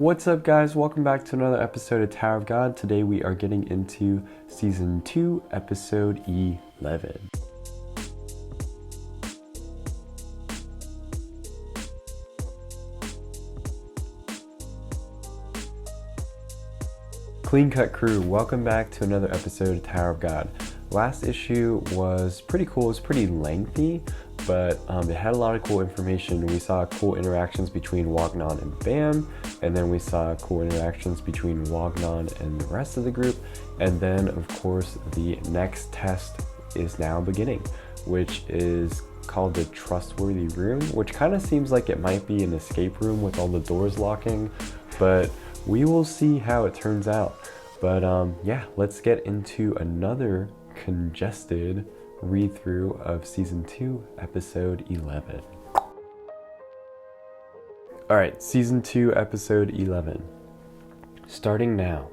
What's up, guys? Welcome back to another episode of Tower of God. Today we are getting into Season 2, Episode 11. Clean Cut Crew, welcome back to another episode of Tower of God. Last issue was pretty cool. It was pretty lengthy, but it had a lot of cool information. We saw cool interactions between Wagnon and Bam, and then we saw cool interactions between Wagnon and the rest of the group. And then, of course, the next test is now beginning, which is called the Trustworthy Room, which kind of seems like it might be an escape room with all the doors locking, but we will see how it turns out. But yeah, let's get into another congested read-through of Season 2, Episode 11. Alright, Season 2, Episode 11. Starting now,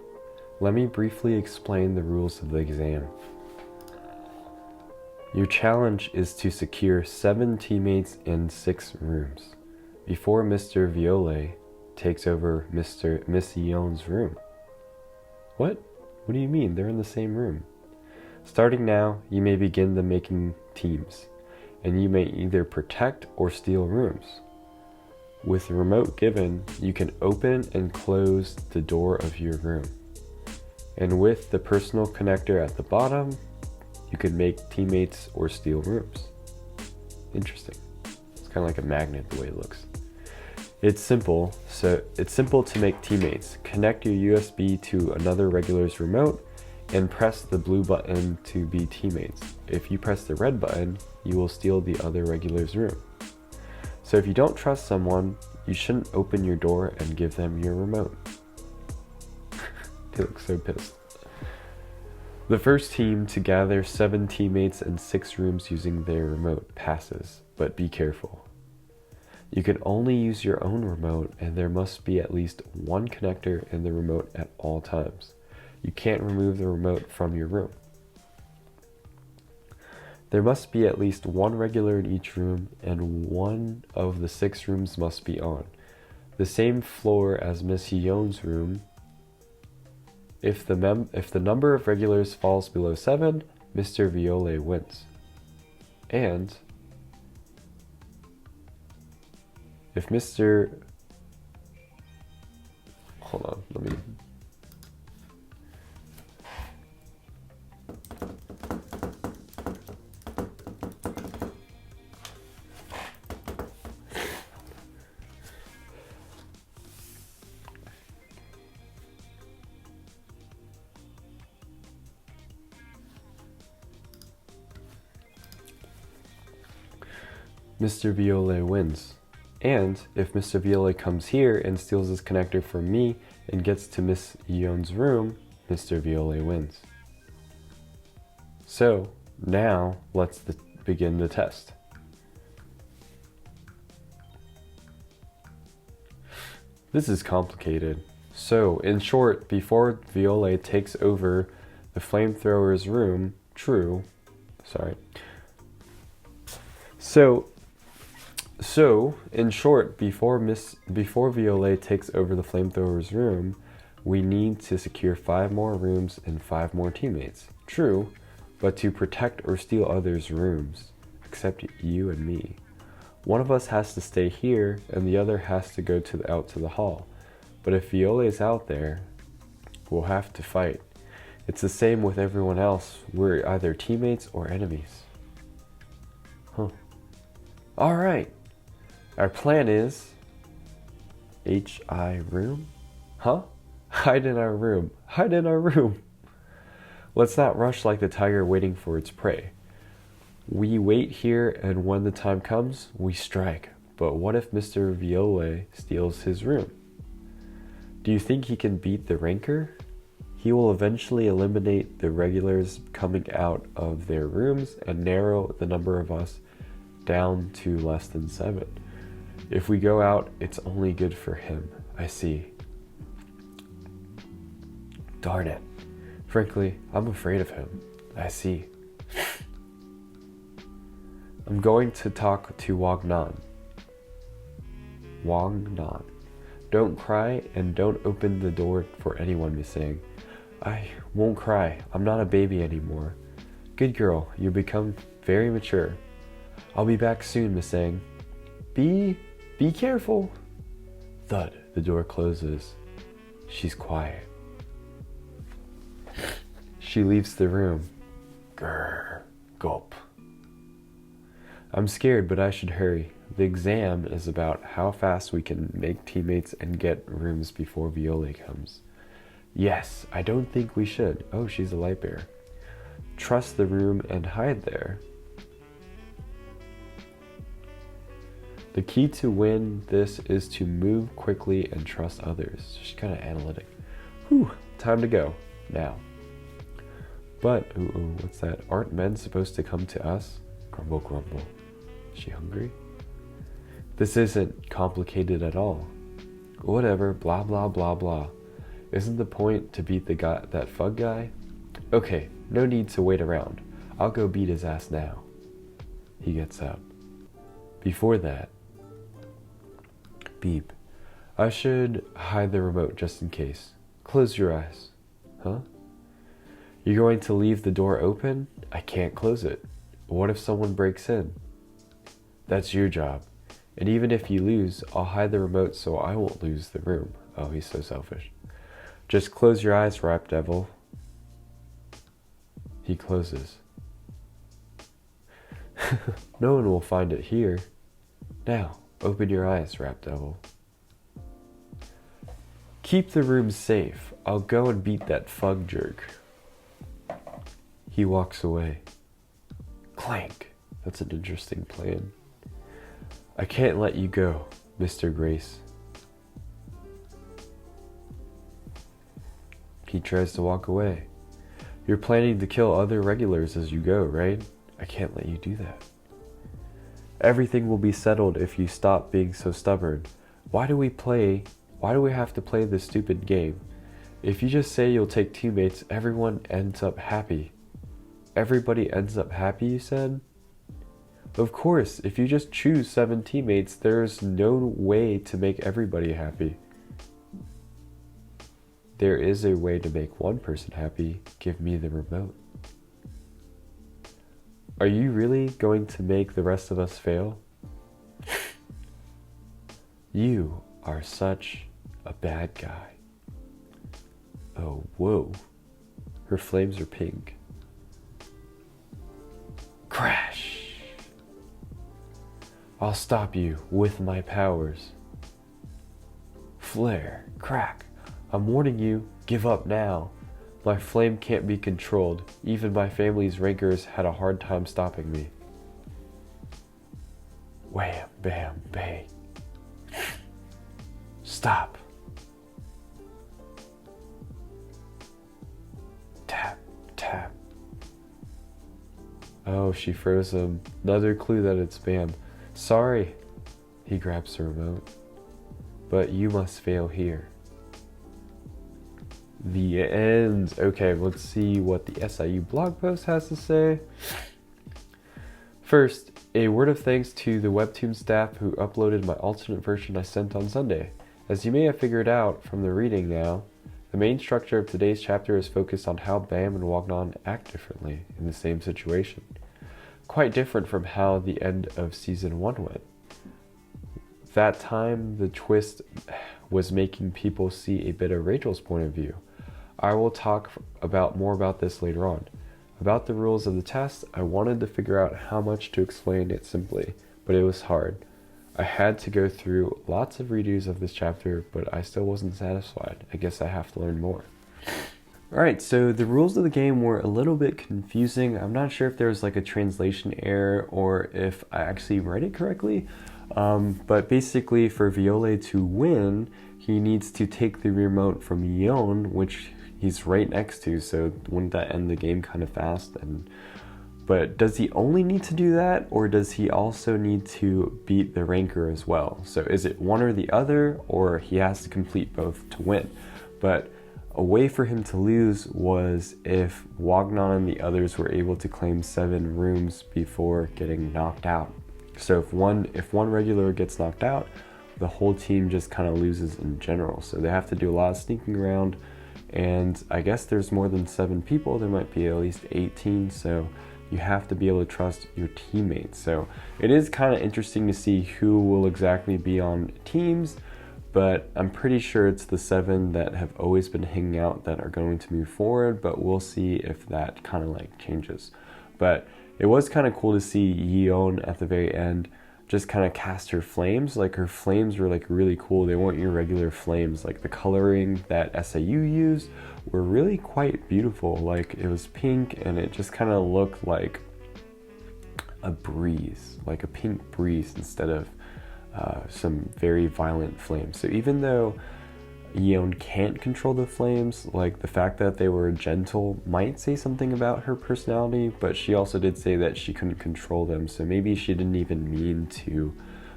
let me briefly explain the rules of the exam. Your challenge is to secure 7 teammates in 6 rooms before Mr. Viole takes over Miss Yeon's room. What? What do you mean? They're in the same room. Starting now, you may begin the making teams, and you may either protect or steal rooms. With the remote given, you can open and close the door of your room. And with the personal connector at the bottom, you could make teammates or steal rooms. Interesting. It's kind of like a magnet the way it looks. It's simple to make teammates. Connect your USB to another regular's remote and press the blue button to be teammates. If you press the red button, you will steal the other regular's room. So if you don't trust someone, you shouldn't open your door and give them your remote. They look so pissed. The first team to gather 7 teammates in 6 rooms using their remote passes, but be careful. You can only use your own remote, and there must be at least one connector in the remote at all times. You can't remove the remote from your room. There must be at least one regular in each room, and one of the 6 rooms must be on the same floor as Miss Yeon's room. If the number of regulars falls below 7, Mr. Viole wins. And if hold on, let me. Mr. Viole wins. And if Mr. Viole comes here and steals his connector from me and gets to Miss Yeon's room, Mr. Viole wins. So now let's begin the test. This is complicated. So in short, before Viole takes over the flamethrower's room, So, in short, before Viole takes over the flamethrower's room, we need to secure 5 more rooms and 5 more teammates. True, but to protect or steal others' rooms, except you and me. One of us has to stay here, and the other has to go out to the hall. But if Viole is out there, we'll have to fight. It's the same with everyone else. We're either teammates or enemies. Alright. Our plan is HI room? Hide in our room. Hide in our room. Let's not rush like the tiger waiting for its prey. We wait here, and when the time comes, we strike. But what if Mr. Viole steals his room? Do you think he can beat the Ranker? He will eventually eliminate the regulars coming out of their rooms and narrow the number of us down to less than 7. If we go out, it's only good for him. I see. Darn it. Frankly, I'm afraid of him. I see. I'm going to talk to Wagnon. Don't cry and don't open the door for anyone, Miss Sang. I won't cry. I'm not a baby anymore. Good girl, you become very mature. I'll be back soon, Miss Sang. Be careful. Thud, the door closes. She's quiet. She leaves the room. Grrr, gulp. I'm scared, but I should hurry. The exam is about how fast we can make teammates and get rooms before Viole comes. Yes, I don't think we should. Oh, she's a light bearer. Trust the room and hide there. The key to win this is to move quickly and trust others. She's kind of analytic. Whew, time to go. Now. But, what's that? Aren't men supposed to come to us? Grumble, grumble. Is she hungry? This isn't complicated at all. Whatever, blah, blah, blah, blah. Isn't the point to beat that fug guy? Okay, no need to wait around. I'll go beat his ass now. He gets up. Before that, beep. I should hide the remote just in case. Close your eyes. Huh? You're going to leave the door open? I can't close it. What if someone breaks in? That's your job. And even if you lose, I'll hide the remote so I won't lose the room. Oh, he's so selfish. Just close your eyes, rap devil. He closes. No one will find it here. Now, open your eyes, rap devil. Keep the room safe. I'll go and beat that fug jerk. He walks away. Clank. That's an interesting plan. I can't let you go, Mr. Grace. He tries to walk away. You're planning to kill other regulars as you go, right? I can't let you do that. Everything will be settled if you stop being so stubborn. Why do we have to play this stupid game? If you just say you'll take teammates, everyone ends up happy. Everybody ends up happy, you said? Of course, if you just choose 7 teammates, there's no way to make everybody happy. There is a way to make one person happy. Give me the remote. Are you really going to make the rest of us fail? You are such a bad guy. Oh, whoa. Her flames are pink. Crash! I'll stop you with my powers. Flare, crack. I'm warning you, give up now. My flame can't be controlled. Even my family's rankers had a hard time stopping me. Wham, bam, bang. Stop. Tap, tap. Oh, she froze him. Another clue that it's spam. Sorry. He grabs the remote. But you must fail here. The end. Okay, let's see what the SIU blog post has to say. First, a word of thanks to the Webtoon staff who uploaded my alternate version I sent on Sunday. As you may have figured out from the reading now, the main structure of today's chapter is focused on how Bam and Wagnon act differently in the same situation. Quite different from how the end of season 1 went. That time, the twist was making people see a bit of Rachel's point of view. I will talk more about this later on. About the rules of the test, I wanted to figure out how much to explain it simply, but it was hard. I had to go through lots of redos of this chapter, but I still wasn't satisfied. I guess I have to learn more. Alright, so the rules of the game were a little bit confusing. I'm not sure if there was like a translation error or if I actually read it correctly. But basically for Viole to win, he needs to take the remote from Yeon, which he's right next to, so wouldn't that end the game kind of fast? But does he only need to do that, or does he also need to beat the ranker as well? So is it one or the other, or he has to complete both to win? But a way for him to lose was if Wagnon and the others were able to claim 7 rooms before getting knocked out. So if one regular gets knocked out, the whole team just kind of loses in general. So they have to do a lot of sneaking around, and I guess there's more than 7 people. There might be at least 18, so you have to be able to trust your teammates. So it is kind of interesting to see who will exactly be on teams, but I'm pretty sure it's the 7 that have always been hanging out that are going to move forward, but we'll see if that kind of like changes. But it was kind of cool to see Yeon at the very end just kind of cast her flames. Like her flames were like really cool. They weren't your regular flames. Like the coloring that SAU used were really quite beautiful. Like it was pink and it just kind of looked like a breeze, like a pink breeze instead of some very violent flames. So even though Yeon can't control the flames, like the fact that they were gentle might say something about her personality, but she also did say that she couldn't control them, so maybe she didn't even mean to,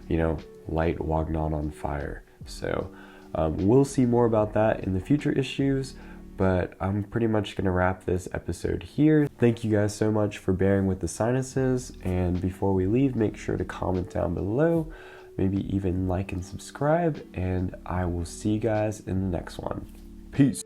you know, light Wagnon on fire. So we'll see more about that in the future issues, but I'm pretty much gonna wrap this episode here. Thank you guys so much for bearing with the sinuses, and before we leave, make sure to comment down below, maybe even like and subscribe, and I will see you guys in the next one. Peace.